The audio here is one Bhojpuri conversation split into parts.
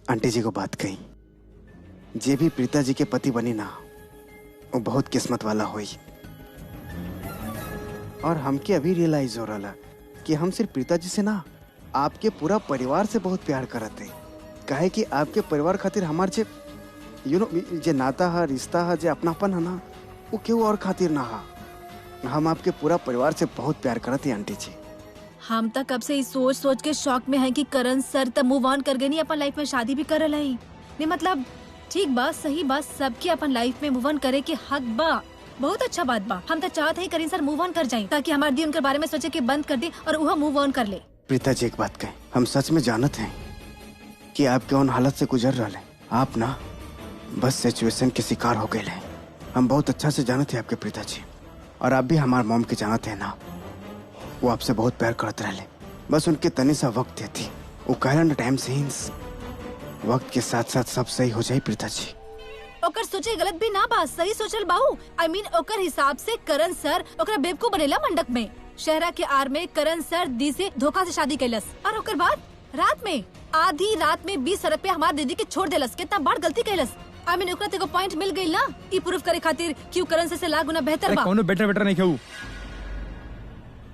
आंटी जी को बात कही, जे भी प्रीता जी के पति बनी ना, वो बहुत किस्मत वाला हुई। और हमके अभी रियलाइज हो रहा कि हम सिर्फ प्रीता जी से ना, आपके पूरा परिवार से बहुत प्यार करते। काहे कि आपके परिवार खातिर हमार जे जे नाता है, रिश्ता है, जे अपनापन है ना, वो क्यों और खातिर ना है। हम आपके पूरा परिवार से बहुत प्यार करते आंटी जी। हम तक कब से इस सोच सोच के शौक में है कि करण सर तब मूव ऑन कर गए, नहीं अपन लाइफ में शादी भी कर रहे हैं। नहीं मतलब ठीक बात, सही बात, सबके अपन लाइफ में मूव ऑन करे के हक बा, बहुत अच्छा बात बा। हम तो चाहते हैं करण सर मूव ऑन कर जाए ताकि हमारे दी उनके बारे में सोचे कि बंद कर दे और वह मूव ऑन कर ले। प्रीता जी एक बात कहें, हम सच में जानते हैं कि आप कौन हालत से गुजर रहे हैं। आप ना बस सिचुएशन के शिकार हो गए हैं। हम बहुत अच्छा से जानते हैं आपके प्रीता जी, और आप भी हमारे मॉम के जानते हैं ना, वो आपसे बहुत प्यार करते रहे। बस उनके तनी सा वक्त देती, वो कहलन टाइम से ही वक्त के साथ साथ सब सही हो जाए। प्रीता जी ओकर सोचे गलत भी ना बा, सही सोचल बाऊ। I mean, ओकर हिसाब से करण सर ओकरा बेवकूफ बनेला मंडक में। शहरा के आर में करण सर दी से धोखा से शादी कैलस, और ओकर बाद रात में आधी रात में 20 सड़क पे हमार दीदी के छोड़ देलस। कितना बड़ गलती कैलस। I mean, ओकरा तेको पॉइंट मिल गई ना, ई प्रूफ करे खातिर क्यों करण से लाख गुना बेहतर बा। कौनो बेटर नहीं कहू।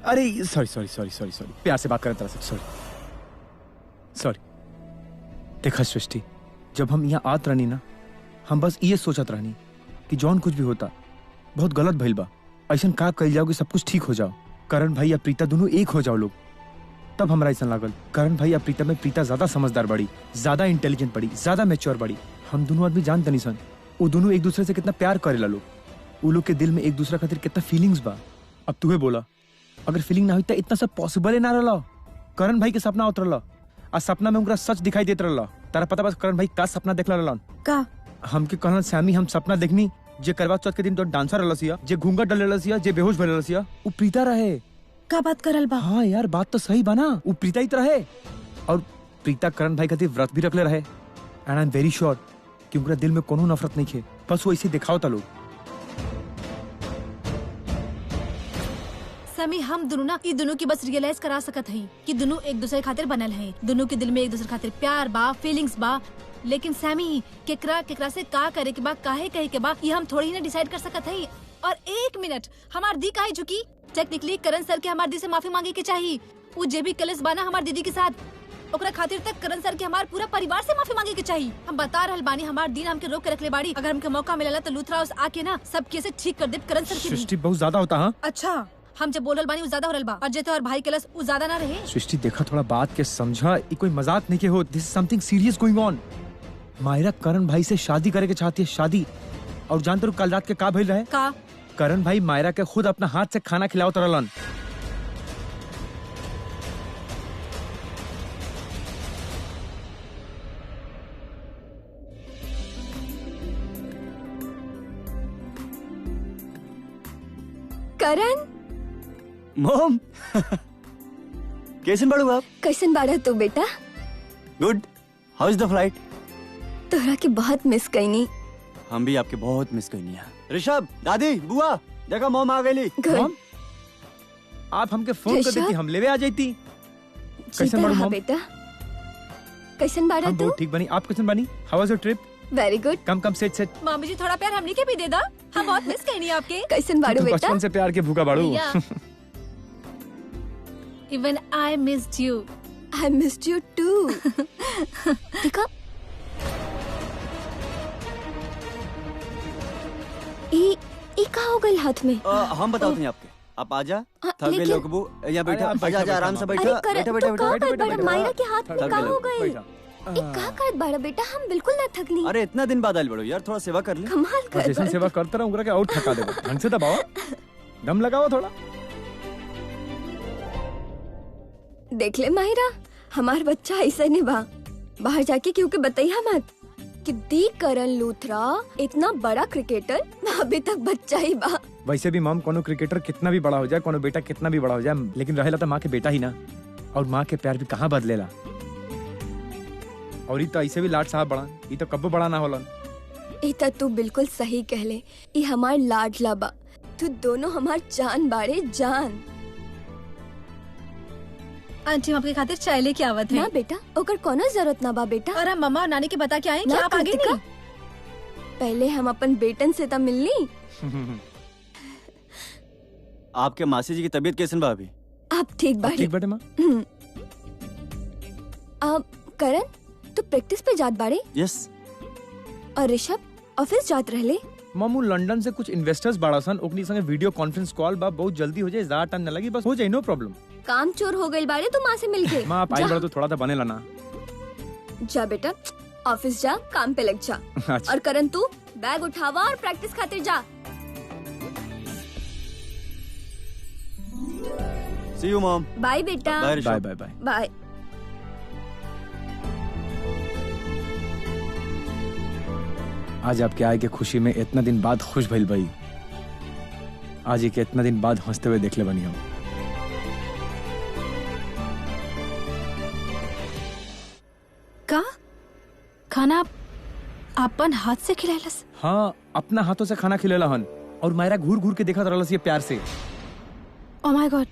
अरे सॉरी, प्यार से बात कर रहा था। सॉरी। देखा सृष्टि, जब हम यहाँ आत रहनी ना, हम बस ये सोचत रहनी कि जौन कुछ भी होता बहुत गलत भइल बा। ऐसा का कल जाओ कि सब कुछ ठीक हो जाओ, करण भाई या प्रीता दोनों एक हो जाओ लोग। तब हमरा ऐसा लागल करण भाई या प्रीता में प्रीता ज्यादा समझदार बड़ी, ज्यादा इंटेलिजेंट बड़ी, ज्यादा मैच्योर बड़ी। हम दोनों आदमी जानते नहीं सन वो दोनों एक दूसरे से कितना प्यार करेला लोग। वो लोग के दिल में एक दूसरे खातिर कितना फीलिंग्स बा। अब तू बोला, अगर फीलिंग ना हुई तो इतना सब पॉसिबल ना रहा। करण भाई के सपना उतरला, आ सपना में उनका सच दिखाई देत रहला। तारा पता बस करण भाई का सपना देखला रहलन का? हमके कहलन सैमी हम सपना देखनी जे करवा चौथ के दिन तो डांसर रहलसिया, जे घूंघट डललसिया, जे बेहोश भइलसिया, वो प्रीता रहे। का बात करल बा? हाँ यार, बात तो सही बा ना, वो प्रीता ही तो रहे। और प्रीता करण भाई खातिर व्रत भी रखले रहे। And I am very sure कि उनका दिल में कोनो नफरत नहीं है, बस वो ऐसे दिखाओ था लोग। समी, हम दोनों ना ई दोनों की बस रियलाइज करा सकत हई कि दोनों एक दूसरे खातिर बनल हैं। दोनों के दिल में एक दूसरे खातिर प्यार बा, फीलिंग्स बा। लेकिन समी, केकरा से का करे के बा, काहे कहे के बा, ये हम थोड़ी ही ना डिसाइड कर सकत हई। और एक मिनट, हमार दी काहे झुकी? टेक्निकली करण सर के हमार दी से माफी मांगे के चाहिए। वो जे भी कलेस बाना हमार दीदी के साथ, ओकरा खातिर तक करण सर के हमार पूरा परिवार से माफी मांगे के चाहिए। हम बता रहल बानी, हमार दिन हमके रोक के रखले बाड़ी। अगर हमके मौका मिलला तो लूथरा हाउस आके ना सब केसे ठीक कर दे करण सर के भी। सृष्टि बहुत ज्यादा होता। हाँ अच्छा, हम जब बोलल बानी वो ज्यादा हो रहल बा, और जेते और भाई कलस वो ज्यादा ना रहे। सृष्टि देखा, थोड़ा बात के समझा, ये कोई मजाक नहीं के हो। This is something serious going on. Myra Karan भाई से शादी करे के चाहती है, शादी। और जानते हो कल रात के का भइल रहे? का? करण भाई मायरा के खुद अपना हाथ से खाना खिलावत रहलन। करण, मॉम कैसन बाड़ू आप? कैसन बाड़ा तू बेटा? Good. How is the flat? तोहरा के बहुत मिस कईनी। हम भी आपके बहुत मिस करनी है। ऋषभ, दादी, बुआ, देखो मॉम आ गई। मॉम, आप हमके फोन कर देती, हम लेवे आ जाती। कैसन बाड़ू मॉम? बेटा कैसन बाड़ा हम तू? बहुत ठीक बनी, आप कैसन बनी? हाउ वाज your trip? Very good. Come set. मामी जी थोड़ा प्यार हमनी के भी दे दा, हम बहुत मिस करनी है आपके। कैसन बाड़ू तुम बेटा? बचपन से प्यार के भूखा बाड़ू। Even I missed you. I missed you too. देखा, ये का हो गई हाथ में? हम बताते हैं आपके। आप आजा, थक गए लोग। वो यहाँ बैठा, अरे, आजा आराम से बैठा। अरे करण, तू का कर बड़ा? मायरा के हाथ में का हो गई? बैठा। का कर बड़ा बेटा? हम बिल्कुल ना थकनी। अरे इतना दिन बाद आइल बड़ो यार, थोड़ा सेवा कर ले। कमाल कर जैसे बड़ा। सेवा करता रहा उनका क्या और थका देगा। ढंग से दबाओ, दम लगाओ थोड़ा। देख ले माहिरा, हमार बच्चा ऐसा नहीं बा। बाहर जाके क्योंकि बताइया मत कि दी करण लूथरा इतना बड़ा क्रिकेटर अभी तक बच्चा ही बा। वैसे भी मॉम, कोनो क्रिकेटर कितना भी बड़ा हो जाए, कोनो बेटा कितना भी बड़ा हो जाए, लेकिन रहेला तो माँ के बेटा ही ना। और माँ के प्यार भी कहाँ बदलेला। और ये तो ऐसे भी लाड साहब बड़ा, ये तो कब्बो बड़ा ना होलन। इता तू बिल्कुल सही कहले, ये हमार लाडला बा। तू दोनों हमार जान बाड़े, जान। आंटी हम आपके खातिर चाय लेके आवत है। ना बेटा, ओकर कोनो जरूरत ना बा बेटा। और हम मम्मा और नानी के बता के आए कि ना आप आगे कृतिका, नहीं। पहले हम अपन बेटन से तब मिलनी। आपके मासी जी की तबीयत कैसन बा अभी? आप ठीक बाड़ी। ठीक बेटे माँ। अब करण तू प्रैक्टिस पे जात बाड़े यस। और ऋषभ ऑफिस जात रहले। मामू लंदन से कुछ इन्वेस्टर्स बाड़ा सन, ओकनी संगे वीडियो कॉन्फ्रेंस कॉल बा, बहुत जल्दी हो जाए, ज्यादा टाइम न लगी, बस हो जाए, नो प्रॉब्लम। काम चोर हो गइल बाड़े तो माँ से मिलके। माँ आप आई जा। बड़ा तो थोड़ा सा बनेला ना। जा बेटा ऑफिस जा, काम पे लग जा। अच्छा। और करण तू बैग उठावा और प्रैक्टिस खातिर जा। See you mom. बाय बेटा। Bye bye Rishabh. Bye bye. Bye. आज आपके आए के खुशी में इतना दिन बाद खुश भइल भाई। आज एक इतना दिन बाद हंसते हुए देखले बनी हम। का खाना अपन हाथ से खिलाइलस? हाँ अपना हाथों से खाना खिलेला हन और मायरा घूर घूर के देखत रहलस ये प्यार से। ओ माय गॉड,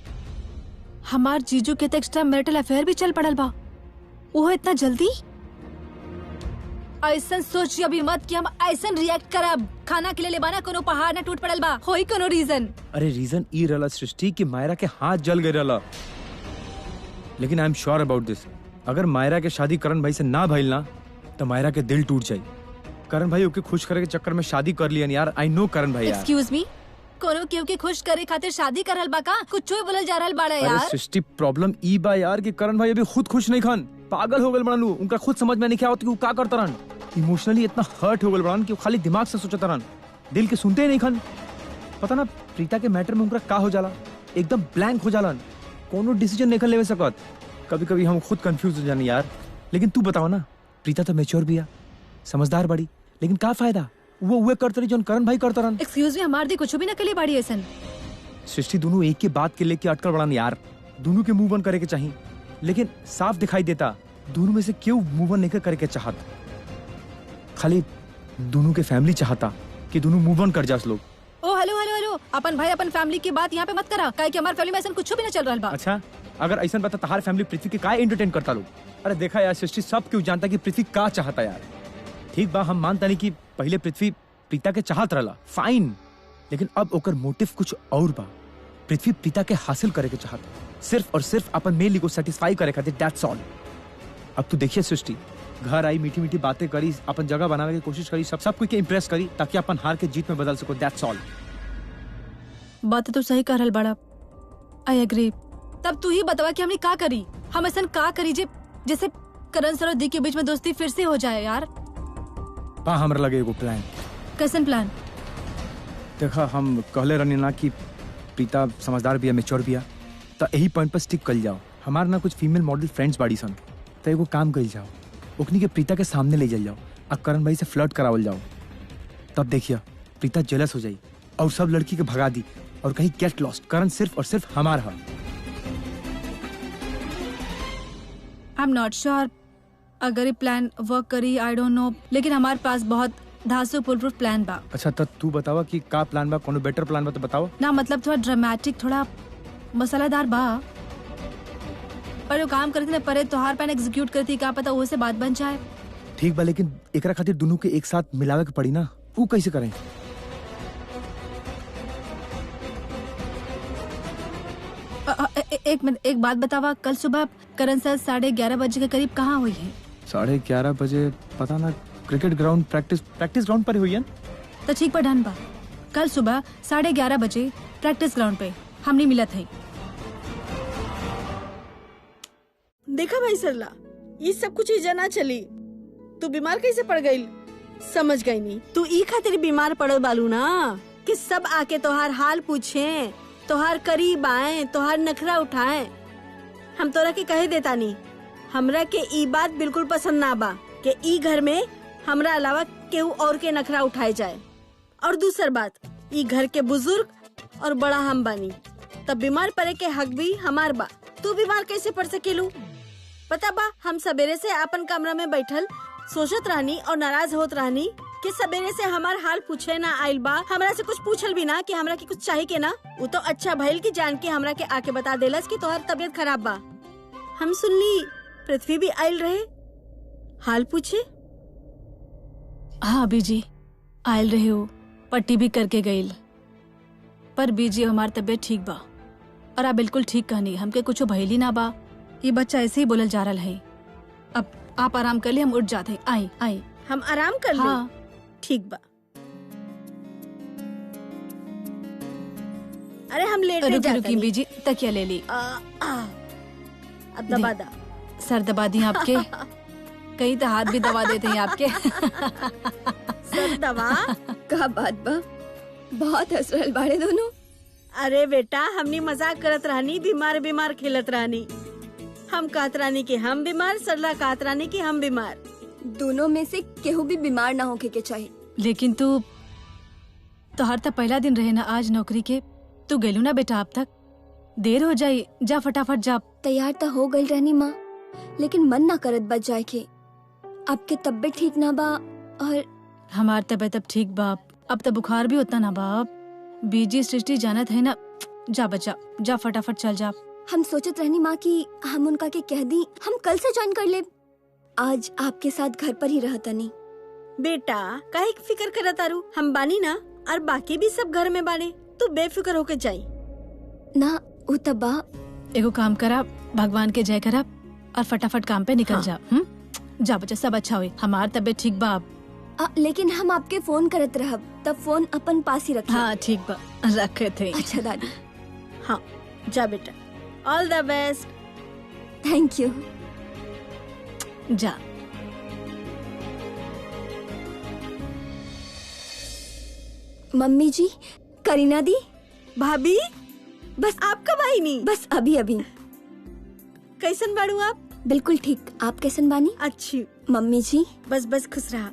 हमार जीजू के तो एक्स्ट्रा मैरिटल अफेयर भी चल पड़ल बा, वो इतना जल्दी? ऐसन सोचिए अभी मत कि हम ऐसन रिएक्ट करब। खाना के लिए लेबाना कोनो पहाड़ न टूट पड़ल बा, होई कोनो रीजन। अरे रीजन ई रहला सृष्टि कि मायरा के हाथ जल गए रहला, लेकिन आई एम श्योर अबाउट दिस, अगर मायरा के शादी करण भाई से ना भइल ना तो मायरा के दिल टूट जाई। करण भाई ओके खुश करे के चक्कर में शादी कर लियन यार। आई नो करण भाई यार। एक्सक्यूज मी, कोनो केहू के खुश करे खातिर शादी करल बा का? कुछ बोलल जा रहल बाड़ा अरे यार। सृष्टि प्रॉब्लम ई बा यार कि करण भाई अभी खुद खुश नहीं खन, पागल हो गए बड़न। उनका खुद समझ में नहीं आवत कि वो का करत रहन। इमोशनली इतना हर्ट हो गए बड़न कि वो खाली दिमाग से सोचत रहन, दिल के सुनते ही नहीं खन। पता ना प्रीता के मैटर में उनका का हो जाला, एकदम ब्लैंक हो जालन, कोनो डिसीजन नहीं ले सकत। कभी कभी हम खुद कंफ्यूज हो जानी यार। लेकिन तू बताओ ना, प्रीता तो मैच्योर भी है, समझदार बड़ी, लेकिन का फायदा वो करते रही जो करण भाई करते रहन। एक्सक्यूज मी, हमार दी कुछ भी न कली बाड़ी ऐसन। सृष्टि दोनों एक के बात के लेके अटकल बड़न यार। दोनों के मुंह बंद करे के चाहिए, लेकिन साफ दिखाई देता दोनों में से क्यों मुंह बंद नहीं करे के चाहत। खाली दोनों के फैमिली चाहता कि दोनों मुंह बंद कर जास लोग। ओ हेलो हेलो हेलो, अपन भाई अपन फैमिली की बात यहाँ पे मत करा, काहे कि हमार फैमिली में ऐसा कुछ भी न चल रहल बा। अच्छा अगर ऐसा बता तहार फैमिली पृथ्वी के का एंटरटेन करता लोग। अरे देखा यार सृष्टि, सब क्यों जानता कि पृथ्वी का चाहता यार। ठीक बा हम मानता नहीं कि पहले पृथ्वी प्रीता के चाहत रहला, फाइन, लेकिन अब ओकर मोटिव कुछ और बा। पृथ्वी प्रीता के हासिल करे के चाहता, सिर्फ और सिर्फ अपन मेल को सेटिस्फाई करे खातिर, दैट्स ऑल। अब तू देखिए सृष्टि, घर आई, मीठी मीठी बातें करी, अपन जगह बनाने की कोशिश करी, सब कोई के इम्प्रेस करी ताकि अपन हार के जीत में बदल सको, दैट्स ऑल। बात तो सही कर रहल बड़ा, आई एग्री। तब तू ही बतावा कि हमने का करी, हम ऐसा का करी जैसे करण सर और दी के बीच में दोस्ती फिर से हो जाए यार। बा हमरा लगे एगो प्लान। कैसन प्लान? देखा हम कहले रहनी ना कि प्रीता समझदार भी है, मैच्योर भी है, तो यही पॉइंट पर स्टिक कर जाओ। हमार ना कुछ फीमेल मॉडल फ्रेंड्स बाड़ी सन, तो एगो काम कर जाओ, ओकनी के प्रीता के सामने ले जाओ और करण भाई से फ्लर्ट करावल जाओ। तब देखिए प्रीता जेलस हो जाई और सब लड़की के भगा दी और कहीं गेट लॉस्ट। करण सिर्फ और सिर्फ हमार है। आई एम नॉट श्योर अगर ये प्लान वर्क करी, आई डोंट नो, लेकिन हमारे पास बहुत धांसू फुलप्रूफ प्लान बा। अच्छा तब तू बतावा कि का प्लान बा, कोनो बेटर प्लान बा तो बताओ ना। मतलब थोड़ा ड्रामेटिक, थोड़ा मसालेदार बा, पर वो काम करती ना परे तोहार प्लान एग्जीक्यूट करती, का पता वो से बात बन जाए। ठीक बा, लेकिन एकरा खातिर दोनों के एक साथ मिलावे के पड़ी ना, वो कैसे करें? एक मिनट, एक बात बतावा, कल सुबह करण सर 11:30 बजे के करीब कहाँ हुई है? 11:30 बजे पता ना, क्रिकेट ग्राउंड प्रैक्टिस ग्राउंड पर ही हुई है। तो ठीक पर डन बा, कल सुबह 11:30 बजे प्रैक्टिस ग्राउंड पे हमने मिला थे। देखा भाई सरला, ये सब कुछ जना चली, तू बीमार कैसे पड़ गई समझ गई नहीं। तू ई खातिर बीमार पड़ल बालू ना कि सब आके तोहार हाल पूछे, तोहार करीब आए, तोहार नखरा उठाए। हम तोरा के कहे देता नहीं, हमरा के ई बात बिल्कुल पसंद ना बा कि ई घर में हमरा अलावा केहू और के नखरा उठाए जाए। और दूसर बात, ई घर के बुजुर्ग और बड़ा हम बानी, तब बीमार पड़े के हक भी हमार बा। तू बीमार कैसे पड़ सकेलू? पता बा, हम सवेरे से अपन कमरा में बैठल सोचत रहनी और नाराज होत रहनी कि सवेरे से हमार हाल पूछे ना आइल बा, हमरा से कुछ पूछल भी ना कि हमरा के कुछ चाहिए के ना। वो तो अच्छा भइल कि जान के हमरा के आके बता देलस कि तोहर तबीयत खराब बा। हम सुनली पृथ्वी भी आयल रहे, हाल पूछे। हाँ बीजी आयल रहे हो, पट्टी भी करके गईल। पर बीजी हमार तबीयत ठीक बा और आप बिल्कुल ठीक कहनी, हमके कुछ भइली ना बा। ये बच्चा ऐसे ही बोलल जा रहा है। अब आप आराम कर ले, हम उठ जाते हैं। आई आई हम आराम कर ले। हाँ ठीक बा। अरे हम लेट रुकी जाते रुकी बीजी, तकिया ले ली। अब दबा दा। सर दबा दी आपके, कहीं तो हाथ भी दबा देते हैं आपके। सर दबा। का बात बा, बहुत हंस रहल बाड़े दोनों। अरे बेटा हमनी मजाक करत रहनी, बीमार बीमार खेलत रहनी। हम कहत रहनी कि हम बीमार, सरला कहत रहनी कि हम बीमार। दोनों में से केहू भी बीमार ना होके के चाहिए। लेकिन तू तोहर तो पहला दिन रहे ना आज नौकरी के, तू गेलू ना बेटा, अब तक देर हो जाई, जा फटाफट जा। तैयार तो हो गई रहनी माँ, लेकिन मन ना करत बच जाए के। आपके तबीयत ठीक ना बा और हमार तबीयत अब ठीक बाप, अब तो बुखार भी उतना ना बाप। बीजी सृष्टि जानत है ना, जा बच्चा जा फटाफट चल जा। हम सोचत रहनी माँ कि हम उनका के कह दी हम कल से ज्वाइन कर ले। आज आपके साथ घर पर ही रहता नहीं। बेटा काहे फिक्र करत तारू, हम बानी ना और बाकी भी सब घर में बाने, तू बेफिक्र होके जाई ना। उ तबा एगो काम करा, भगवान के जय करा और फटाफट काम पे निकल जा। जा बच्चा, सब अच्छा हुई, हमार तबीयत ठीक बा अब। लेकिन हम आपके फोन करत रहब, तब फोन अपन पास ही रखिए। हाँ ठीक बा, रखे थे। अच्छा दादी। हाँ जा बेटा, all the best. Thank you. जा। मम्मी जी, करीना दी, भाभी बस आप कब आई नी? बस अभी अभी। कैसन बाड़ू आप? बिल्कुल ठीक, आप कैसन बानी? अच्छी। मम्मी जी बस बस खुश रहा।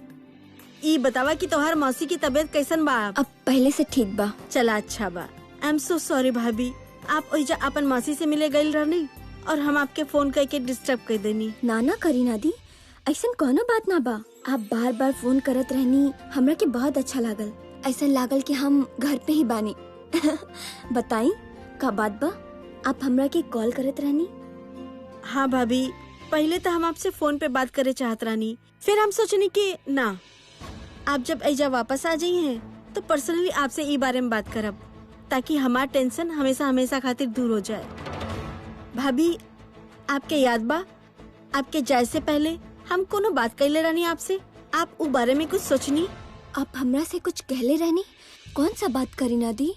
ई बतावा कि तोहार मौसी की तबीयत कैसन बा? अब पहले से ठीक बा। चला अच्छा बा। आई एम सो सॉरी भाभी, आप ओइजा अपन मौसी से मिले गई रहनी और हम आपके फोन करके डिस्टर्ब कर देनी। ना करीना दी, ऐसा कोनो बात ना बा। आप बार बार फोन करत रहनी, हमरा के बहुत अच्छा लागल। ऐसा लागल कि हम घर पे ही बानी। बताई का बात बा, आप हमरा के कॉल करत रहनी? हाँ भाभी, पहले तो हम आपसे फोन पे बात करे चाहत रहनी, फिर हम सोचनी कि ना, आप जब ऐजा वापस आ जाई हैं तो पर्सनली आपसे ई बारे में बात करब, ताकि हमार टेंशन हमेशा हमेशा खातिर दूर हो जाए। भाभी आपके याद बा, आपके जाए से पहले हम कोनो बात कहले रहनी आपसे, आप उ बारे में कुछ सोचनी? आप हमरा से कुछ कहले रहनी? कौन सा बात करीना दी?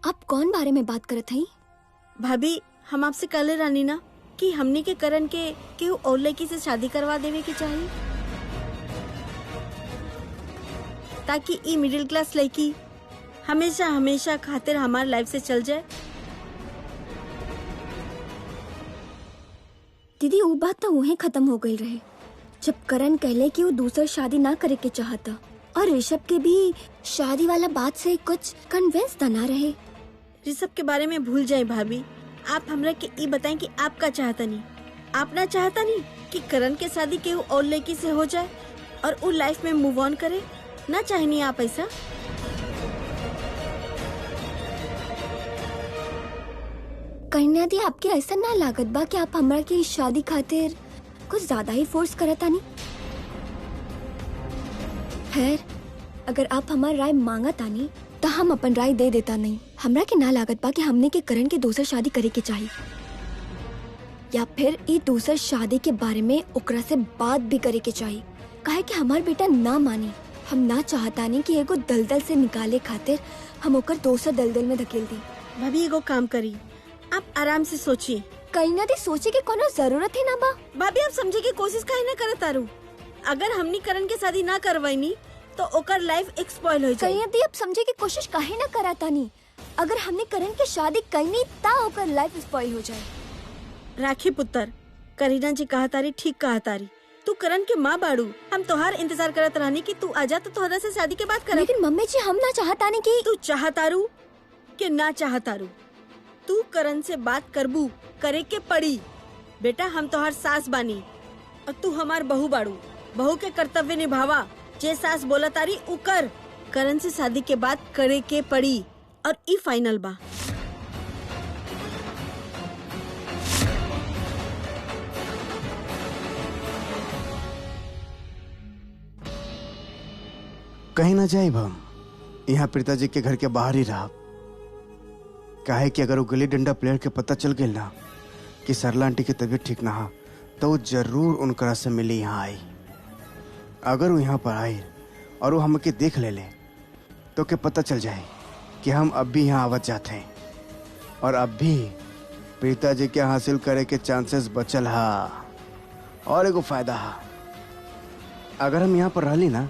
आप कौन बारे में बात करत हई? भाभी हम आपसे कहले रहनी ना कि हमनी के करण के केहू और लड़की से शादी करवा देवे के चाहिए, ताकि ई मिडिल क्लास लड़की हमेशा हमेशा खातिर हमार लाइफ से चल जाए। दीदी वो बात तो वहीं खत्म हो गई रहे जब करण कहले कि वो दूसरा शादी ना करे के चाहता, और ऋषभ के भी शादी वाला बात से कुछ कन्विंस तो ना रहे। ऋषभ के बारे में भूल जाए भाभी, आप हमरा के ई बताएं कि आप का चाहता नहीं। आप ना चाहता नहीं कि करण के शादी केहू और लड़की से हो जाए और वो लाइफ में मूव ऑन करे? ना चाहनी आप ऐसा? कन्या दी, आपके ऐसा ना लागत बा कि आप हमरा की शादी खातिर कुछ ज्यादा ही फोर्स करता नहीं? खैर, अगर आप हमार राय मांगत आनी तो हम अपन राय दे देता नहीं। हमरा के ना लागत बा कि हमने के करण के दूसर शादी करे के चाहिए, या फिर ये दूसर शादी के बारे में ओकरा से बात भी करे के चाहिए। काहे कि हमार बेटा ना मानी। हम ना चाहता नहीं कि एगो दलदल से निकाले खातिर हम ओकर दोसर दलदल में धकेल दी। भाभी एगो काम करी, आप आराम से सोचिए। कहीं दी सोचे के कोनो जरूरत है ना बा। भाभी आप समझे की कोशिश काहे ना करत तारू? अगर हमनी करण के शादी ना करवाईनी तो ओकर लाइफ एक स्पॉइल हो जाए। कहीं दी आप समझे की कोशिश काहे ना कराता नहीं? अगर हमने करण के शादी करनी ता ओकर लाइफ स्पॉइल हो जाए। राखी पुत्र, करीना जी कहा तारी ठीक कहा तारी। तू करण के माँ बाड़ू, हम तोहार इंतजार करत रहनी कि तू आजा तो तोहरा से शादी के बात कर। लेकिन मम्मी जी हम ना चाहता नहीं कि तू चाहतारू कि ना चाहतारू, तू करण से बात करबू, करे के पड़ी। बेटा हम तोहार सास बानी और तू हमार बहू बाड़ू। बहू के कर्तव्य निभावा, जे सास बोला तारी उ कर। करण से शादी के बात करे के पड़ी और ई फाइनल बा। कहीं ना जाए हम यहाँ पिताजी के घर के बाहर ही रहा। काहे कि अगर वो गिल्ली डंडा प्लेयर के पता चल गया ना कि सरला आंटी की तबीयत ठीक ना हो तो वो जरूर उनकरा से मिली यहाँ आई। अगर वो यहाँ पर आए और वो हमके देख ले तो के पता चल जाए कि हम अब भी यहाँ आवत जाते हैं और अब भी पिताजी के हासिल करे के चांसेस बचल हा। और एगो फायदा हा, अगर हम यहाँ पर रहली ना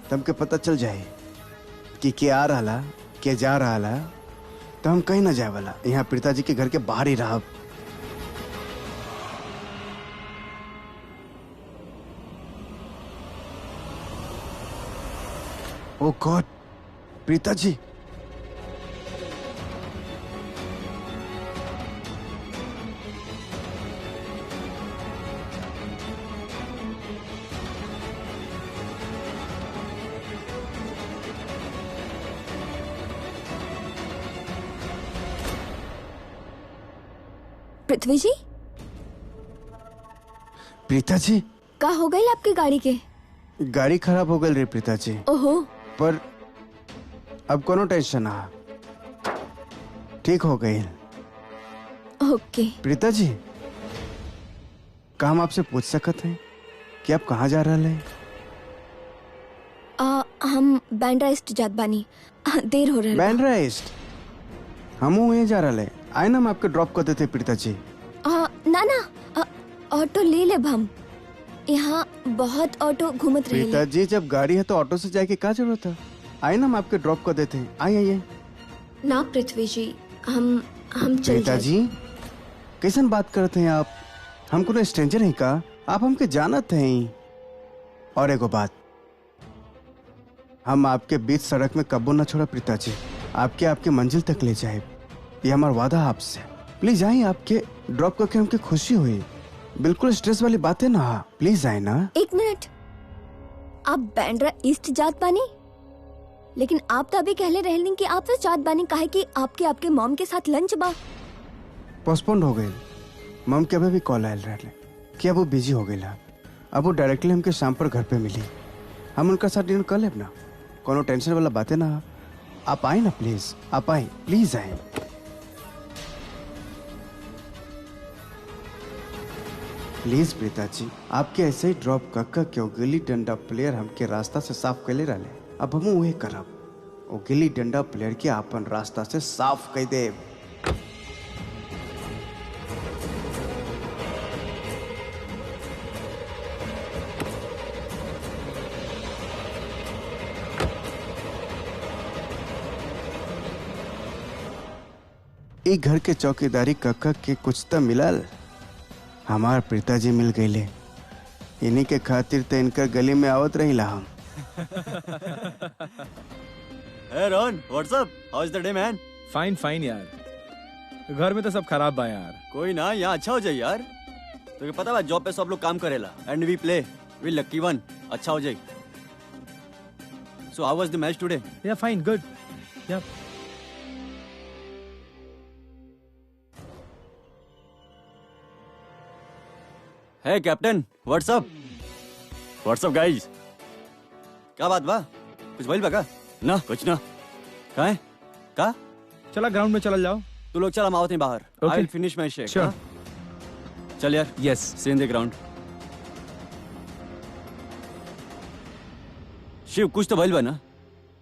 तो हमके पता चल जाए कि के आ रहा के जा रहा तो हम कहीं ना जाए वाला, यहाँ पिताजी के घर के बाहर ही रहा। ओ गॉड, पिताजी। पृथ्वी जी, प्रीता जी, का हो गई आपकी गाड़ी के? गाड़ी खराब हो गई रे प्रीता जी। ओहो, पर अब कोनो टेंशन ना, ठीक हो गई। ओके। प्रीता जी, का हम आपसे पूछ सकते हैं कि आप कहाँ जा रहे हैं? हम बैंड्रा ईस्ट जात बानी, देर हो रहा। बैंड्रा ईस्ट? हम वहीं जा रहे हैं, आए ना हम आपके ड्रॉप कर देते प्रीता जी। ना ना, ऑटो ले ले हम, यहाँ बहुत ऑटो घूमत रहे। प्रीता जी, जब गाड़ी है तो ऑटो से जाके क्या जरूरत है? आए ना हम आपके ड्रॉप कर देते हैं, आइए आइए। ना पृथ्वी जी, हम चल प्रीता जाए। जी, कैसन बात करते हैं आप? हम कोनो स्ट्रेंजर हैं का? आप हमके जानत हैं। और एगो बात, हम आपके बीच सड़क में कब्बो न छोड़ा प्रीता जी, आपके मंजिल तक ले जाए, ये हमारा वादा है आपसे। प्लीज आए, आपके ड्रॉप करके हमके खुशी हुई। बिल्कुल स्ट्रेस वाली बात है ना, प्लीज आए ना। एक मिनट, आप बैंड्रा ईस्ट जात बानी, लेकिन आप तो अभी कहले रहली कि आप तो जात बानी काहे कि आपके मॉम के साथ लंच बा। पोस्टपोन्ड हो गई। मम के अभी भी कॉल आयल रहे कि अब वो बिजी हो गई। अब वो डायरेक्टली हमके शाम पर घर पे मिली, हम उनका साथ डिनर कर लेब ना, कोनो टेंशन वाला बात है ना। आप आए ना प्लीज, आप आए, प्लीज आए। प्लीज प्रीता जी, आपके ऐसे ही ड्रॉप कर क्यों गिल्ली डंडा प्लेयर हमके रास्ता से साफ कर ले रहे, अब हम वही करब, वो गिल्ली डंडा प्लेयर के अपन रास्ता से साफ कर दे। ई घर के चौकीदारी कक्का के कुछ तो मिलल, हमार पिताजी मिल गईले, इन्हीं के खातिर तो इनकर गली में आवत रहिला हम। Hey Ron, what's up? How's the day, man? Fine fine यार, घर में तो सब खराब बा यार। कोई ना, यहाँ अच्छा हो जाए यार। तो पता बा जॉब पे सब लोग काम करेला एंड वी प्ले वी लकी वन, अच्छा हो जाए। So how was the match today? या फाइन, गुड, या Hey captain, what's up? What's up guys? क्या बात बा? कुछ बोल बा का? ना कुछ ना। कहाँ है? का? चला ग्राउंड में चला जाओ। तू लोग चल, हम आवत नहीं बाहर। Okay. I will finish my shake. Sure. हाँ? चल यार। Yes. See you in the ground. Shiv, कुछ तो बोल बा ना?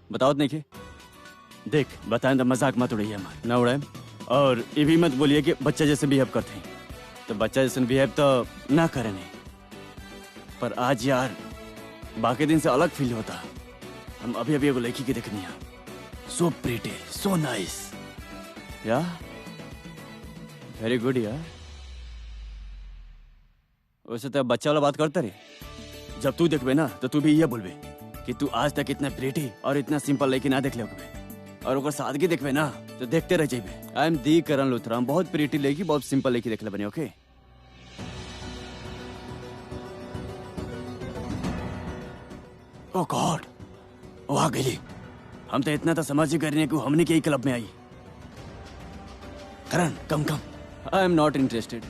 बताओ नहीं के? देख, बताएं तो मजाक मत उड़ाइए हमार, ना उड़ाएं। और ये भी मत बोलिए कि बच्चा जैसे बिहेव करते हैं। तो बच्चा जैसे बिहेव तो ना करें नहीं, पर आज यार बाकी दिन से अलग फील होता। हम अभी एगो लड़की की देखनी है, सो प्रीटी, सो नाइस, या वेरी गुड यार। वैसे तो बच्चा वाला बात करता रहे, जब तू देखबे ना तो तू भी ये बोलबे कि तू आज तक इतना प्रीटी और इतना सिंपल लड़की ना देख ले, और अगर सादगी देखबे ना तो देखते रह जाइबे। I am the Karan Luthra, बहुत प्रीटी लड़की, बहुत सिंपल लड़की देख ले बने। ओके ओह गॉड, वो आ गई। हम तो इतना तो समझ ही कर रहे हैं कि हमने के ही क्लब में आई। करण कम कम, आई एम नॉट इंटरेस्टेड।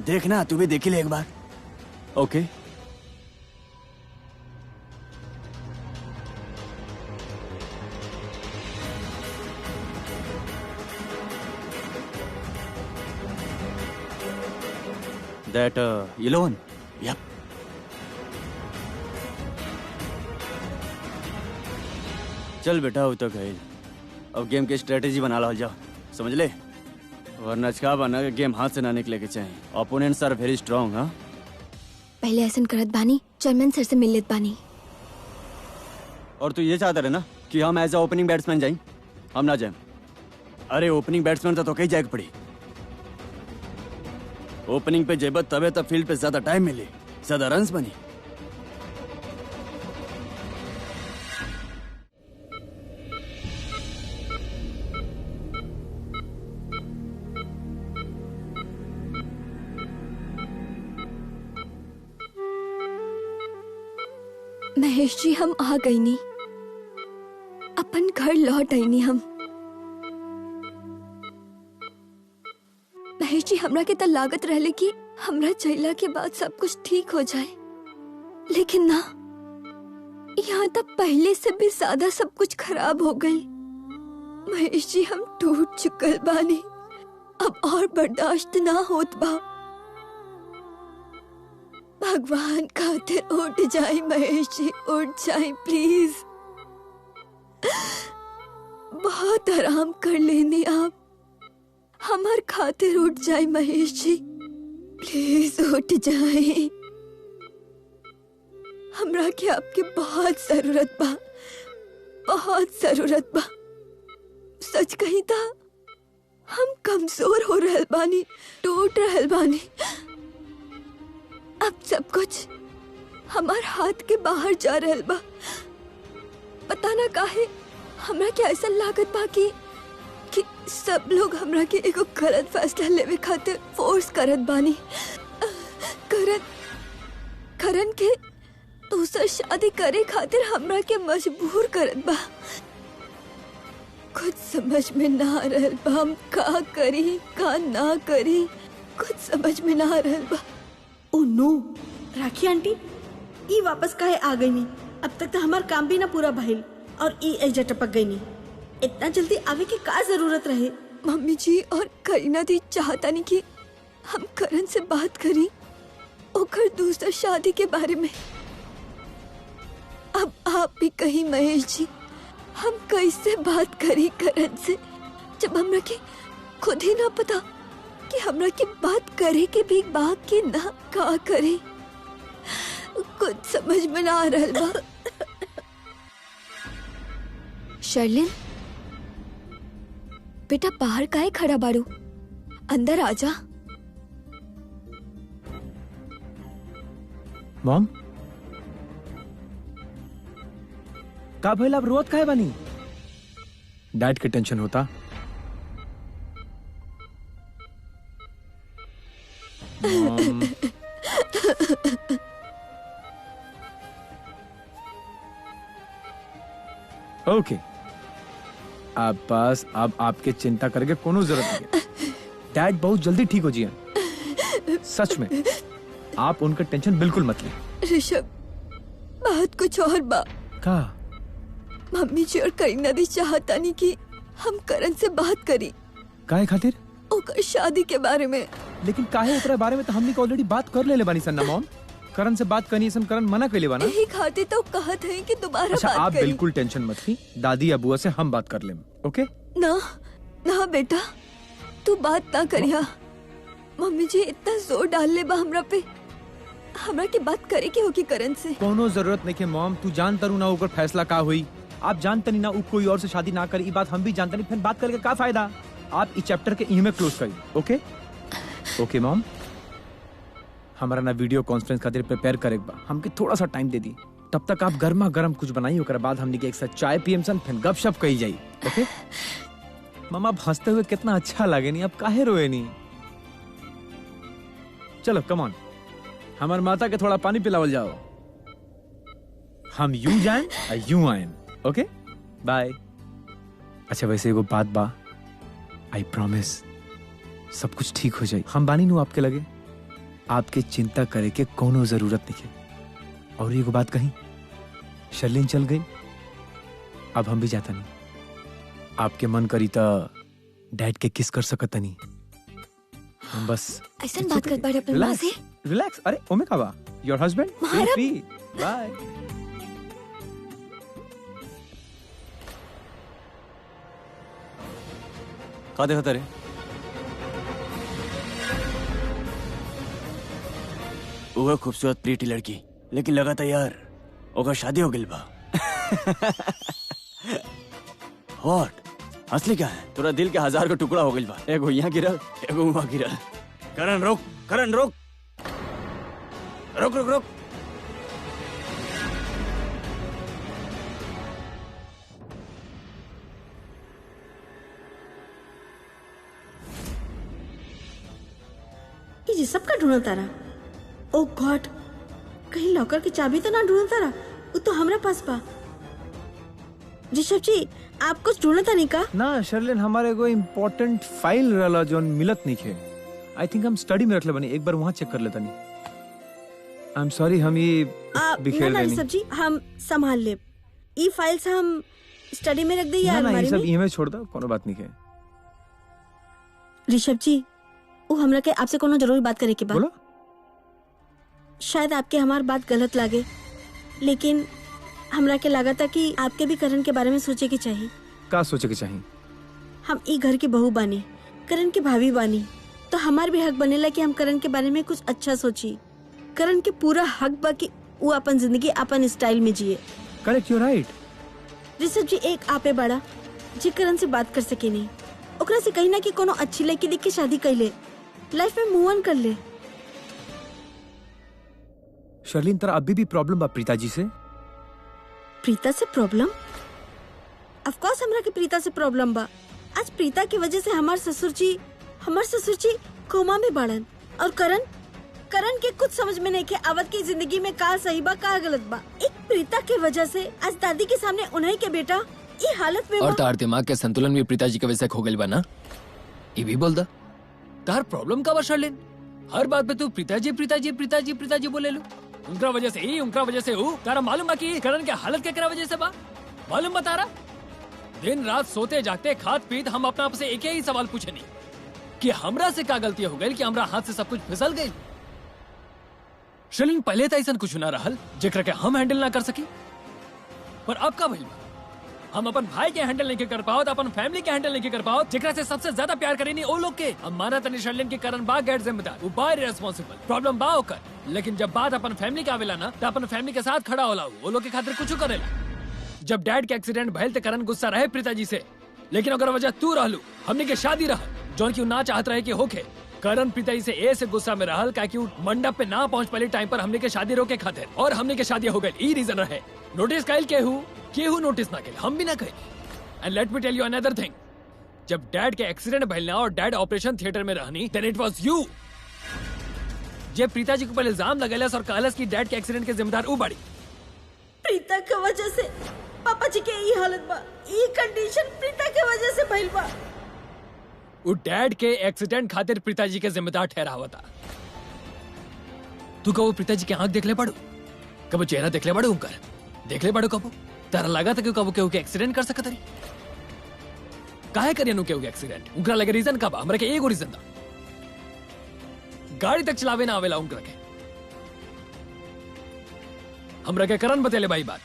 देखना, तू भी देख ही ले एक बार। ओके That 11. Yep. चल बेटा वो तो गए। अब गेम की स्ट्रेटेजी बना लो जाओ, समझ ले, वरना का बना गेम हाथ से ना निकले के चाहिए। ओपोनेंट्स आर वेरी स्ट्रांग। हाँ पहले ऐसा करत बानी, चेयरमैन सर से मिल लेत बानी। और तू ये चाहता रहे ना कि हम एज ए ओपनिंग बैट्समैन जाए, हम ना जाए। अरे ओपनिंग बैट्समैन तो कहीं जाए पड़ी। ओपनिंग पे जेबत तबे तब फील्ड पे ज्यादा टाइम मिले, ज्यादा रन्स बनी। महेश जी हम आ गई नी, अपन घर लौट आई नी हम। महेश जी हमरा के त लागत रहले कि हमरा चैला के बाद सब कुछ ठीक हो जाए, लेकिन ना, यहाँ तक पहले से भी ज्यादा सब कुछ खराब हो गई। महेश जी हम टूट चुकल बानी, अब और बर्दाश्त ना होत बा। भगवान खातिर उठ जाए महेश जी, उठ जाए प्लीज। बहुत आराम कर लेनी आप, हमार खातिर उठ जाए महेश जी, प्लीज उठ जाए। हमरा के आपके बहुत जरूरत बा, बहुत जरूरत बा। सच कही था हम कमजोर हो रहल बानी, टूट रहल बानी। अब सब कुछ हमार हाथ के बाहर जा रहल बा। पता ना काहे हमरा के ऐसा लागत बा कि सब लोग हमरा के एगो गलत फैसला लेवे खातिर फोर्स करत बानी। करण के दूसर शादी करे खातिर हमरा के मजबूर करत बा। कुछ समझ में ना आ रहल बा, हम का करी का ना करी, कुछ समझ में ना आ रहल बा। ओ नो, राखी आंटी ई वापस काहे आ गई नी? अब तक तो हमार काम भी ना पूरा भइल और ई एजा टपक गई नी। इतना जल्दी आवे की का जरूरत रहे? मम्मी जी और करीना दी चाहता नहीं कि हम करण से बात करी ओकर दूसरा शादी के बारे में। अब आप भी कहीं महेश जी, हम कैसे बात करी करण से जब हमरा के खुद ही ना पता कि हमरा की बात करे के भी बात की ना का करे। कुछ समझ में ना आ रहल बा। शर्लिन बेटा बाहर काहे खड़ा बाड़ू, अंदर आजा। मॉम का भइल, आप रोत काहे बानी? डैड के टेंशन होता? मॉम ओके, आप पास अब आपके चिंता करके कोनो जरूरत नहीं है। डैड बहुत जल्दी ठीक हो जिए, सच में आप उनका टेंशन बिल्कुल मत ले। ऋषभ बात कुछ और बा। का? मम्मी जी और करीना दी चाहता नहीं कि हम करण से बात करी। काहे खातिर? ओकर शादी के बारे में। लेकिन काहे ओकरा बारे में तो हमने ऑलरेडी बात कर ले बानी सन्ना मॉम। करण से बात करनी सन, करण मना कर बाना। यही खातिर तो कहत है कि दोबारा अच्छा बात आप करी। बिल्कुल टेंशन मत ली, दादी अबुआ से हम बात कर लें, ओके? ना ना बेटा तू बात ना करिया। मम्मी जी इतना जोर डाल ले बा हमरा पे, हमरा की बात करे के होगी करण से। कोनो जरूरत नहीं के मॉम, तू जानता रू ना ऊपर फैसला का हुई। आप जानते नहीं ना उ कोई और से शादी ना करी, बात हम भी जानते नहीं, फिर बात करके का फायदा। आप इस चैप्टर के इनमें क्लोज करी, ओके? ओके मॉम, हमारा ना वीडियो कॉन्फ्रेंस खातिर प्रिपेयर करे बा, हमके थोड़ा सा टाइम दे दी। तब तक आप गर्मा गर्म कुछ बनाई, ओकर बाद हमने के एक साथ चाय पियम सन, फिर गपशप कही जाई, ओके? मम्मा आप हंसते हुए कितना अच्छा लगे नहीं, अब काहे रोए नहीं? चलो कम ऑन, हमार माता के थोड़ा पानी पिलावल जाओ। हम यूं जाएं और यूं आएं, ओके? बाय। अच्छा वैसे एगो बात बा, आई प्रॉमिस सब कुछ ठीक हो जाए। हम बानी नू आपके लगे, आपके चिंता करे के कोनो जरूरत नहीं है। और एगो बात कही, शर्लिन चल गई, अब हम भी जाता नहीं। आपके मन करी तो डैड के किस कर सकत नहीं, हम बस ऐसा बात कर बड़े अपन माँ से। रिलैक्स। अरे ओमेकावा, योर हस्बैंड, महाराज। बाय। का देखा रे? वो खूबसूरत प्रीटी लड़की, लेकिन लगा था यार ओकर शादी हो गई बा। व्हाट? असली क्या है? तोरा दिल के 1000 का टुकड़ा हो गई बा। एगो यहाँ गिरल, एगो वहाँ गिरल। करण रोक, करण रोक, रोक रोक रोक। ये सबका ढूंढा तारा। ओ गॉड, कहीं लॉकर की चाबी तो ना ढूंढा तारा? वो तो हमरा पास बा। ऋषभ जी, आप कुछ ढूंढा था नहीं का? ना शर्लिन, हमारे को इम्पोर्टेंट फाइल रहला जोन मिलत नहीं है। आई थिंक हम स्टडी में रख ले बनी, एक बार वहाँ चेक कर लेता नहीं। आई एम सॉरी, हम ये बिखेर ना देनी। ऋषभ जी, हम संभाल ले। ई फाइल्स हम स्टडी में रख दे या ना ये अलमारी सब में? ई में छोड़ दो, कोनो बात नहीं है। ऋषभ जी, वो हमरा के आपसे कोनो जरूरी बात करे के बा। बोलो। शायद आपके हमार बात गलत लागे, लेकिन हमरा के लगा था कि आपके भी करण के बारे में सोचे के चाहिए। का सोचे के चाहिए? हम ई घर की बहू बानी, करण की भाभी बानी, तो हमार भी हक बनेला कि हम करण के बारे में कुछ अच्छा सोची। करण के पूरा हक बा कि वो अपन जिंदगी अपन स्टाइल में जिए। Correct, you right. ऋषभ जी, एक आपे बड़ा जी करण से बात कर सके नहीं, ओकरा से कहीं ना कि कोनो अच्छी लड़की देख के शादी कर ले, लाइफ में मूव ऑन कर ले। शर्लिन, तेरा अभी भी प्रॉब्लम बा प्रीता जी से? प्रीता से प्रॉब्लम? ऑफ कोर्स हमरा के प्रीता से प्रॉब्लम बा। आज प्रीता की वजह से हमार ससुर जी कोमा में बाड़न, और करण के कुछ समझ में नहीं के आवत की जिंदगी में का सही बा का गलत बा। एक प्रीता की वजह से आज दादी के सामने उन्हीं के बेटा ये हालत में। और तार दिमाग के संतुलन भी पिताजी की वजह से खो गइल बा ना? ये भी बोल दा। तार प्रॉब्लम का बा शर्लिन? हर बात पे तू पिताजी पिताजी पिताजी पिताजी बोले लो। उनका वजह से ही, उनका वजह से हूँ। तारा मालूम बा कि करण के हालत क्या वजह से बा? मालूम बता रहा? दिन रात सोते जागते खात पीत हम अपना आप से एक ही सवाल पूछे नहीं कि हमरा से क्या गलती हो गई कि हमरा हाथ से सब कुछ फिसल गई। शर्लिन, पहले तो ऐसा कुछ ना रहल जेकरा के हम हैंडल ना कर सकी, पर अब का भइल बा? हम अपन भाई के हैंडल नहीं कर पाओ, अपन फैमिली के हैंडल नहीं कर पाओ, जेकरा से सबसे ज्यादा प्यार करे नहीं ओ लोग के। हम माना तनी शर्लिन के कारण बा गैर जिम्मेदार, वो बा रिस्पांसिबल, प्रॉब्लम बा ओकर, लेकिन जब बात अपन फैमिली के आवेला ना तो अपन फैमिली के साथ खड़ा होला, वो लोग के खातिर कुछ करेला। जब डैड के एक्सीडेंट भइल त करण गुस्सा रहे पिताजी से, लेकिन अगर वजह तू रहलू, हमने के शादी रहा जौन की ना चाहत रहे कि होके। करण पिताजी से ए से गुस्सा में रहल काकि वो मंडप पे ना पहुंच पाली टाइम पर हमने के शादी रोके खातिर, और हमने के शादी हो गई। ई रीजन रहे। नोटिस कैल केहू नोटिस ना कैल, हम भी ना कैल। And let me tell you अनदर थिंग, जब डैड के एक्सीडेंट भइलना और डैड ऑपरेशन थिएटर में रहनी, देन इट वाज यू। जे प्रीता जी के ऊपर इल्जाम लगेलस और कहलस कि डैड के एक्सीडेंट के जिम्मेदार ऊ बाड़ी। प्रीता के वजह से पापा जी के ये हालत बा, ये कंडीशन प्रीता के वजह से भइल बा। वो डैड के एक्सीडेंट खातिर पिताजी के जिम्मेदार ठहरावा था। तू कबो पिताजी के आंख देख ले पड़ू, कबो चेहरा देख ले पड़ू, उनकर देख ले पड़ू कबो? तारा लगा था कि कबो केहू के एक्सीडेंट कर सकत रही? काहे करियनु केहू के एक्सीडेंट? उनका लगे रीजन का बा? हमरा के एगो रीजन दा, गाड़ी तक चलावे ना आवेला उनका के। हमरा के करण बतेले भाई बात,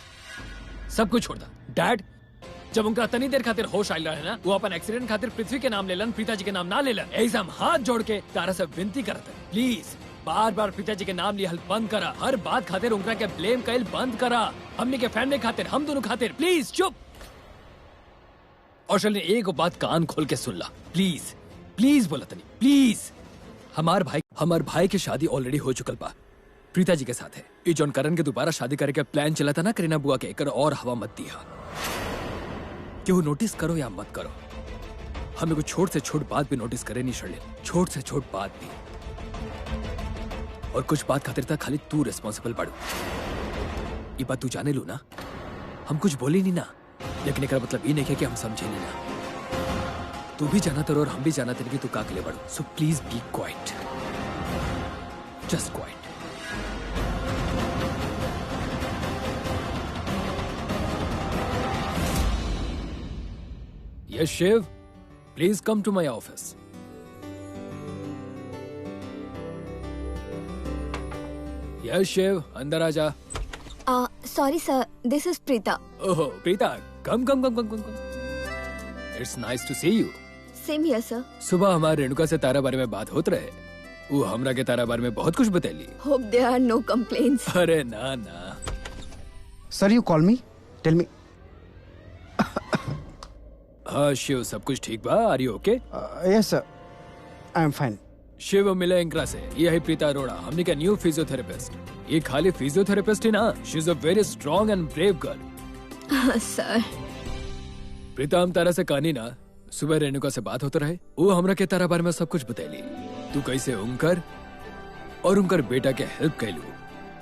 सब कुछ छोड़ दा। डैड जब उनका तनी देर खातिर होश आइल रहे ना, वो अपन एक्सीडेंट खातिर पृथ्वी के नाम लेलन, पिताजी के नाम ना लेलन। ऐसा हम हाथ जोड़ के तारा से विनती करते, प्लीज बार बार पिताजी के नाम लिया बंद करा, हर बात खातिर उनका के ब्लेम कैल बंद करा, हमने के फैमिली खातिर, हम दोनों खातिर, प्लीज चुप। और चलिए एक बात कान खोल के सुन ला, प्लीज प्लीज बोला तनी, प्लीज। हमार भाई की शादी ऑलरेडी हो चुकल बा, प्रीता जी के साथ है। ये जॉन करण के दोबारा शादी करे के प्लान चला था ना करीना बुआ के, कर और हवा मत दिया। क्यों नोटिस करो या मत करो, हमें को छोट से छोट बात भी नोटिस करे नहीं शर्लिन, छोट से छोट बात भी। और कुछ बात खातिर था खाली तू रिस्पॉन्सिबल पड़ू। ये बात तू जाने लू ना, हम कुछ बोली नहीं ना, लेकिन एक मतलब ये नहीं है कि हम समझे नहीं ना। तू भी जाना तर और हम भी जाना थे कि तू का के लिए पड़ू। So please be quiet, just quiet. Yes, Shiv. Please come to my office. Yes Shiv, अंदर आ जा। Sorry sir, this is Preeta. ओहो Preeta, come come come come come come. It's nice to see you. Same here sir. सुबह हमारे रेणुका से तारा बारे में बात होत रहे। वो हमरा के तारा बारे में बहुत कुछ बतैली। Hope there are no complaints. अरे ना ना। सर you call me, tell me. हाँ शिव, सब कुछ ठीक बा? Are you okay? Yes sir, I am fine. Shiv मिले इंक्रा से। ये है प्रीता अरोड़ा, हमने का न्यू फिजियोथेरेपिस्ट। ये खाली फिजियोथेरेपिस्ट ही ना, she is a very strong and brave girl. Sir Preeta, हम तारा से कहानी ना सुबह रेणुका से बात होते रहे। वो हमरा के तारा बारे में सब कुछ बतैली। तू कैसे उनकर और उनकर बेटा के हेल्प कैलू,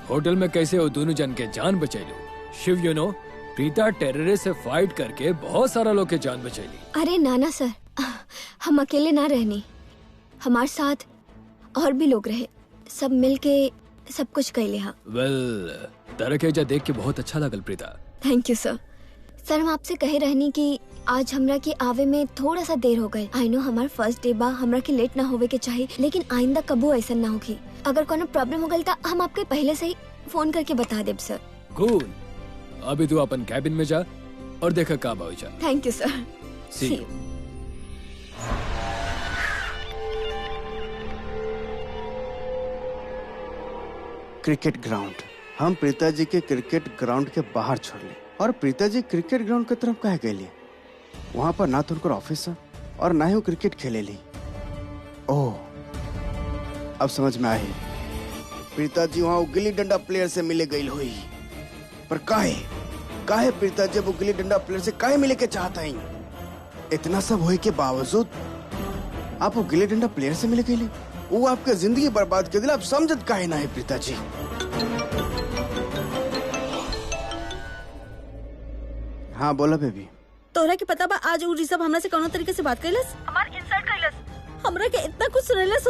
होटल में कैसे वो दोनों जन के जान बचैलू। Shiv you know, Preeta terrorist से फाइट करके बहुत सारा लोग के जान बचैली। अरे नाना सर, हम अकेले ना रहनी, हमारे साथ और भी लोग रहे, सब मिलके सब कुछ कैले। हाँ वेल, तारा के जा देख के बहुत अच्छा लगल प्रीता। थैंक यू सर। सर हम आपसे कहे रहनी कि आज हमरा के आवे में थोड़ा सा देर हो गए। आई नो हमार फर्स्ट डे बा, हमरा के लेट ना होवे के चाहिए, लेकिन आइंदा कबो ऐसा ना होगी। अगर कोनो प्रॉब्लम हो गई तो हम आपके पहले से ही फोन करके बता देब सर। कूल। अभी तू अपन कैबिन में जा और देखा का बाई जा। Thank you sir. See you. Cricket ground. हम प्रीता जी के क्रिकेट ग्राउंड के बाहर छोड़ले और प्रीता जी क्रिकेट ग्राउंड की तरफ कहे गए। वहां पर ना तो उनका ऑफिस है और ना ही वो क्रिकेट खेले ली। ओह, अब समझ में आई। प्रीता जी वहां गिल्ली डंडा प्लेयर से मिले गई हुई, पर काहे प्रीता जी वो गिल्ली डंडा प्लेयर से काहे मिले के चाहता है? इतना सब होए के बावजूद आप वो गिल्ली डंडा प्लेयर से मिले गए, वो आपके जिंदगी बर्बाद कर दिला। आप समझत काहे ना है प्रीता जी? हाँ बोला बेबी। तोहरा के पता बा आज उ ऋषभ हमरा से कौनो तरीके से बात कैलस, हमार इंसल्ट कैलस, हमरा के इतना कुछ सुनेलस।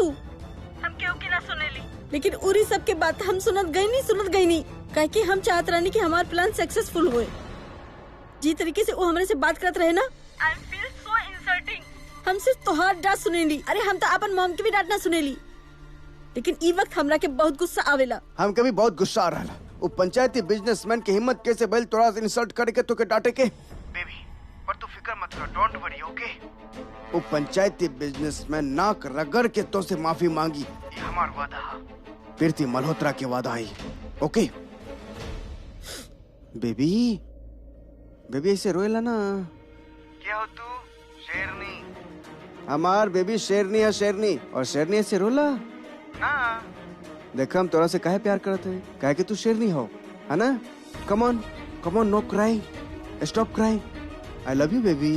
हम क्यों की ना सुनेली, लेकिन उ ऋषभ के बात हम सुनत गई नहीं काहे कि हम चाहत रहनी कि हमार प्लान सक्सेसफुल होए। जी तरीके से वो हमरे से बात करत रहे ना, आई फील सो इंसल्टिंग। हम सिर्फ तोहार डांट सुनेली, अरे हम तो अपन मॉम के भी डांट ना सुनेली, लेकिन ई वक्त हमरा के बहुत गुस्सा आवेला। हम कभी बहुत गुस्सा आ रहा। वो पंचायती बिजनेसमैन की हिम्मत कैसे भइल तोरा से इंसल्ट करके तो के डांटे के? बेबी पर तू फिक्र मत कर, डोंट वरी, ओके? वो पंचायती बिजनेसमैन नाक रगड़ के तो से माफी मांगी, ये हमार वादा है। प्रीति मल्होत्रा के वादा है, ओके? बेबी ऐसे रोएला ना। क्या हो तू? शेरनी। हमार बेबी शेरनी है, शेरनी। और शेरनी ऐसे रोला ना। देखा हम तोरा से काहे प्यार करते हैं, काहे कि तू शेरनी हो, है ना? Come on no cry, stop crying. I love you baby.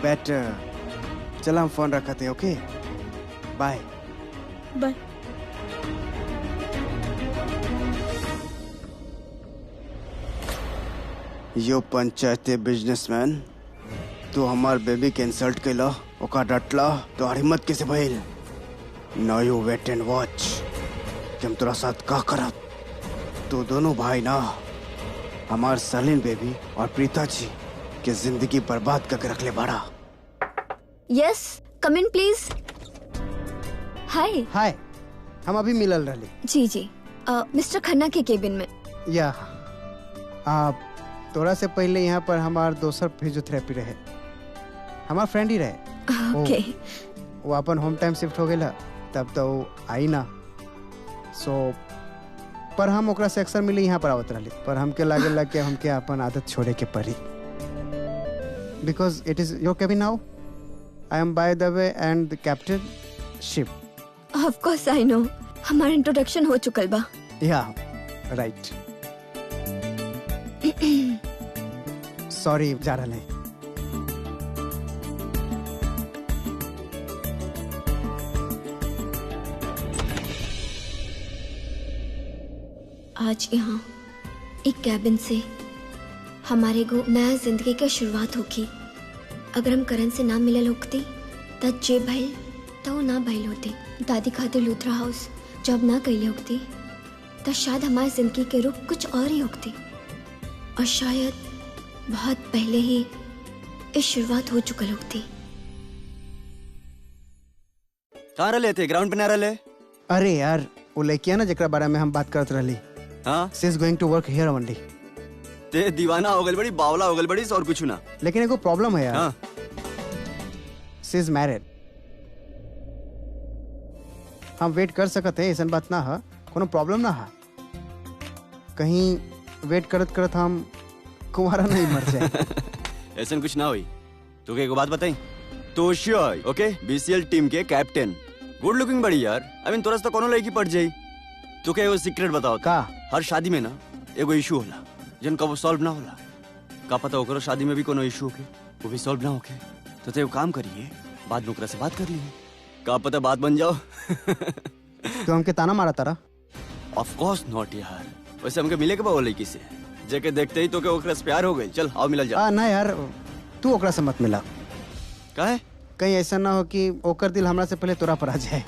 Better. चला हम फोन रखते हैं, ओके? By by. यो पंचायती बिजनेसमैन, तू हमार बेबी के इंसल्ट कैला, ओका डटला तो हिम्मत कैसे भइल? नाउ यू वेट एंड वॉच कि हम तोरा साथ का करब। तू दोनों भाई ना हमार सलीन बेबी और प्रीता जी के जिंदगी बर्बाद करके रख ले बाड़ा। Yes, come in please. Hi. हम अभी मिलल रहले। जी मिस्टर खन्ना के केबिन में। या आप तोरा से पहले यहाँ पर हमार दोसर फिजियोथेरेपी रहे, हमार फ्रेंड ही रहे। ओके। वो अपन होम टाइम शिफ्ट हो गया तब तो आई ना, सो पर हम ओकरा से अक्सर मिले यहाँ पर आवत रहले, पर हमके लागे कि हमके अपन आदत छोड़े के पड़ी। Because it is your cabin now, I am by the way and the captain ship. Of course I know, हमारा इंट्रोडक्शन हो चुकल बा। या राइट। सॉरी जा रहा है। आज यहाँ एक कैबिन से हमारे को नया जिंदगी का शुरुआत होगी। अगर हम करण से ना मिलल होती तब जे भइल तो ना भइल होती। दादी खातिर लूथरा हाउस जब ना कैले होती तो शायद हमारी जिंदगी के रुख कुछ और ही होती, और शायद बहुत पहले ही इस शुरुआत हो चुकल होती। कहाँ रह लेते? ग्राउंड पे ना रह ले? अरे यार वो लड़किया ना जेकरा बारे में हम बात करत रहली, हाँ she is going to work here only. ते दीवाना हो गई बड़ी, बावला हो गई बड़ी, और कुछ ना। लेकिन एगो प्रॉब्लम है यार, हाँ शी इज मैरिड। हम वेट कर सकते हैं, ऐसा बात ना है, कोनो प्रॉब्लम ना है। कहीं वेट करत करत हम कुंवारा नहीं मर जाए। ऐसा कुछ ना हुई। तो एक बात बताई, तोशियो ओके बीसीएल टीम के कैप्टन, गुड लुकिंग बड़ी यार। आई मीन तोरा से तो कोनो लड़की पड़ जाई। तो क्या एगो सीक्रेट बताओ का? हर शादी में ना एगो इशू होला जिन कबो सॉल्व ना होला। का पता ओकरो शादी में भी कोनो इशू होके वो भी सॉल्व ना होके। तो ते काम करिए, बाद में ओकरा से बात कर लिए, का पता बात बन जाओ। तो हमके ताना मारा तारा? ऑफ कोर्स नॉट यार। वैसे हमके मिले के बा वो लड़की से, जेके देखते ही तो के ओकरा से प्यार हो गई। चल आओ मिलल जा। ना यार, तू ओकरा से मत मिला। काहे? कहीं ऐसा ना हो कि ओकर दिल हमरा से पहले तोरा पर आ जाए।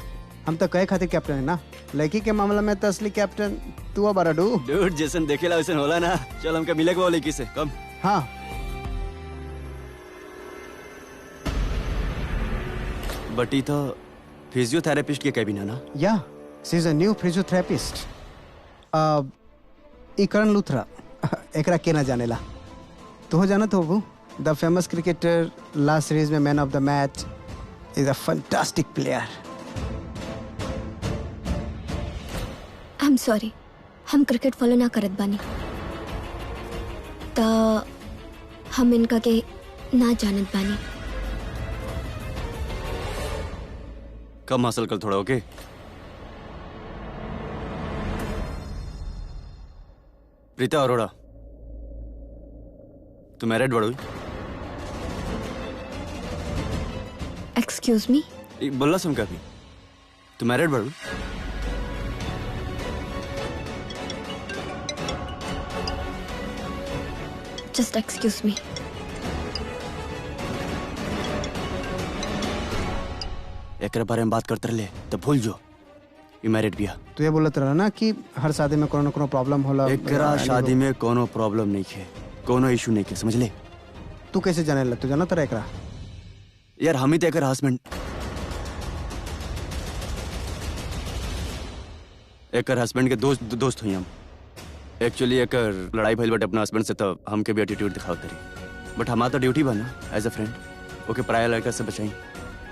हम तो कहे खातिर कैप्टन है ना, लड़की के मामला में तो असली कैप्टन तू बारा डूड जैसन देखेला वैसन होला ना। चल हमके मिले के बा वो लड़की से, कम। हाँ बटी तो फिजियोथेरेपिस्ट के कैबिन है ना? या she is a new physiotherapist. Karan Luthra, एकरा के ना जानेला? तो जानत हो वो the famous cricketer, last series में man of the match, is a fantastic player. I am sorry, हम क्रिकेट फॉलो ना करत बानी, तो हम इनका के ना जानत बानी। कम हासिल कर थोड़ा, ओके? प्रीता अरोड़ा, तू मैरिड बड़ो? एक्सक्यूज मी, बोलना सुन कभी, तू मैरिड बड़ो? Just excuse me. एक बारे में बात करते रहे तो भूल जो ये मैरिड भी है। तो ये बोलत रहा ना कि हर शादी में कोनो न कोनो प्रॉब्लम होला। एकरा शादी में कोनो प्रॉब्लम नहीं है, कोनो इशू नहीं है, समझ ले? तू कैसे जाने ला? तू जानत रहा एकरा? यार हम ही तो एकर हस्बैंड, एकर हस्बैंड के दोस्त हुई हम। एक्चुअली एकर लड़ाई भइल बट अपना हस्बैंड से, तो हमके भी एटीट्यूड दिखाओ करी। बट हमारा तो ड्यूटी बा ना एज अ फ्रेंड, ओके पराया लड़का से बचाई।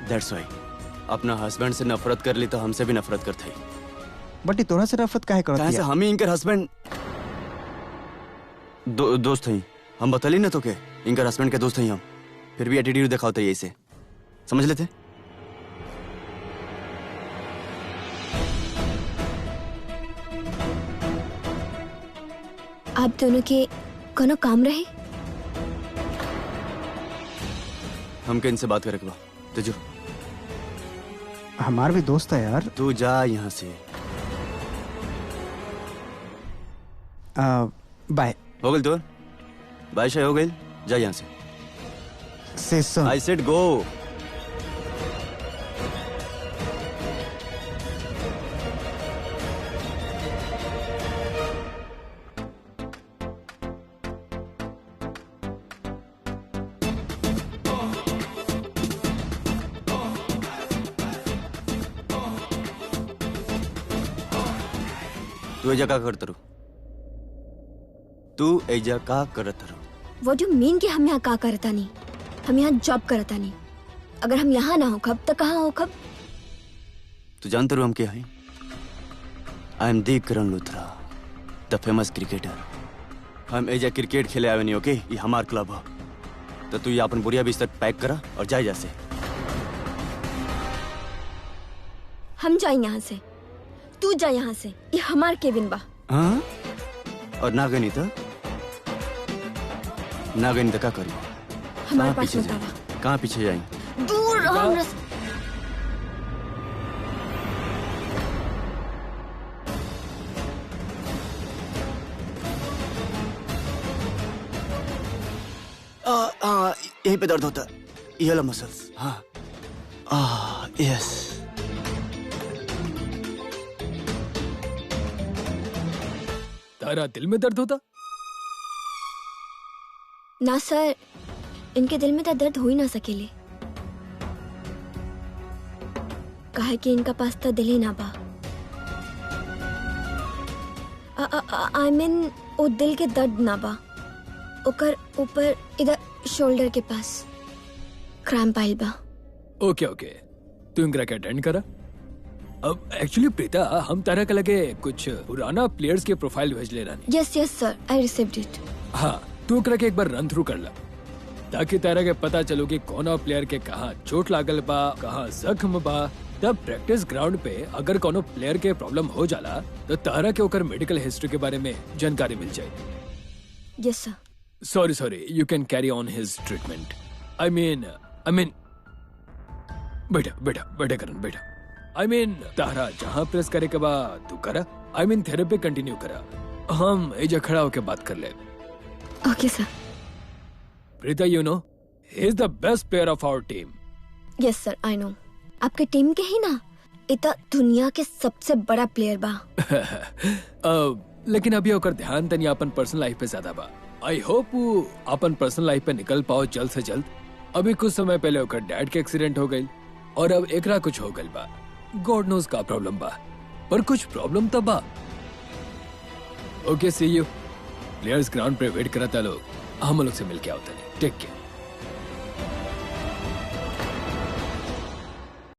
दैट्स व्हाई अपना हस्बैंड से नफरत कर ली तो हमसे भी नफरत करते ही। बट तोरा से नफरत काहे करत है? हम ही इनकर हस्बैंड दोस्त हैं। हम बतली ना तो के इनकर हस्बैंड के दोस्त हैं हम, फिर भी एटीट्यूड दिखाते ही ऐसे, समझ लेते? आप दोनों के कोनो काम रहे? हमके इनसे बात करे के बा, तो जो हमार भी दोस्त है यार। तू जा यहाँ से। बाय। हो गई तो बाय शाय हो गई, जा यहाँ से। से सुन, आई सेड गो। तू एजा का करत रू? तू एजा का करत रू? व्हाट डू मीन कि हम यहाँ का करता नहीं? हम यहाँ जॉब करता नहीं। अगर हम यहाँ ना हो कब तो कहाँ हो कब? तू जानते रू हम क्या हैं? I am the Karan Luthra, the famous cricketer. हम एजा क्रिकेट खेले आवे नहीं, ओके? ये हमार क्लब है। तो तू ये अपन बुढ़िया बिस्तर पैक करा और जाए जैसे। हम जाए यहाँ से, तू जा यहाँ से, ये हमार केबिन बा। हाँ? और ना गई तो क्या करी? हमारे पास मत आवा। कहाँ पीछे जाएंगे? दूर रहो हमरा से। यहीं पे दर्द होता है, ये वाला मसल्स। हाँ यस। तारा दिल में दर्द होता? ना सर, इनके दिल में तो दर्द हो ही ना सकेले, काहे कि इनका पास तो दिल ही ना बा। आई मीन वो दिल के दर्द ना बा, ओकर ऊपर इधर शोल्डर के पास क्रैम्प आइल बा। ओके ओके, तू इनकरा के अटेंड करा। अब एक्चुअली प्रीता, हम तरह के लगे कुछ पुराना प्लेयर्स के प्रोफाइल भेज ले रानी। Yes yes sir, I received it. हाँ, तू एकरा के एक बार रन थ्रू कर ला, ताकि तारा के पता चलो कि कौन प्लेयर के कहाँ चोट लागल बा, कहाँ जख्म बा। तब प्रैक्टिस ग्राउंड पे अगर कोनो प्लेयर के प्रॉब्लम हो जाला तो तारा के ओकर मेडिकल हिस्ट्री के बारे में जानकारी मिल जाए। Yes sir. Sorry, you can carry on his treatment. I mean बैठा करण बैठा। आई मीन तारा जहाँ प्रेस करे के बाद तू करा। आई मीन थेरेपी कंटिन्यू करा, हम एजा खड़ा होके बात कर ले। Okay sir. Preeta, you know he is the best player of our team. Yes sir, I know. आपके टीम के ही ना, इतना दुनिया के सबसे बड़ा प्लेयर बा। लेकिन अभी ओकर ध्यान तनी अपन पर्सनल लाइफ पे ज्यादा बा। आई होप वो अपन पर्सनल लाइफ पे निकल पाओ जल्द से जल्द। अभी कुछ समय पहले ओकर डैड के एक्सीडेंट हो गई और अब एकरा कुछ हो गई बा। गॉड नोज का प्रॉब्लम बा, पर कुछ प्रॉब्लम तो बा। Okay, see you. Players ground पे वेट करता लोग, हम लोग से मिल के आओ। Take care.